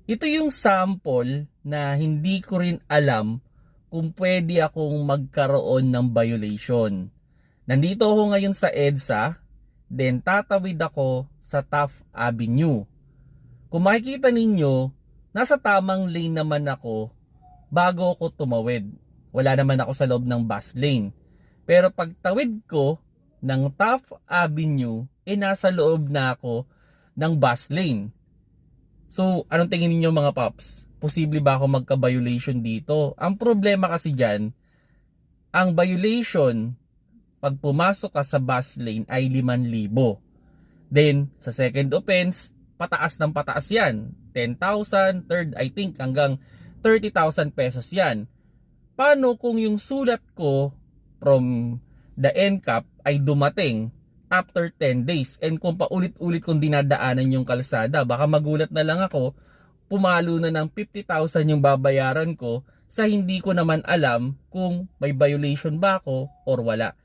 Ito yung sample na hindi ko rin alam kung pwede akong magkaroon ng violation. Nandito ako ngayon sa EDSA, then tatawid ako sa Taft Avenue. Kung makikita ninyo, nasa tamang lane naman ako bago ako tumawid. Wala naman ako sa loob ng bus lane. Pero pagtawid ko ng Taft Avenue, nasa loob na ako ng bus lane. So, anong tingin niyo mga paps? Posible ba ako magka-violation dito? Ang problema kasi dyan, ang violation pag pumasok ka sa bus lane ay 5,000. Then, sa second offense, pataas ng pataas yan. 10,000, third I think hanggang 30,000 pesos yan. Paano kung yung sulat ko from the NCAP ay dumating after 10 days and kung paulit-ulit kong dinadaanan yung kalsada, baka magulat na lang ako, pumalo na ng 50,000 yung babayaran ko sa hindi ko naman alam kung may violation ba ako or wala.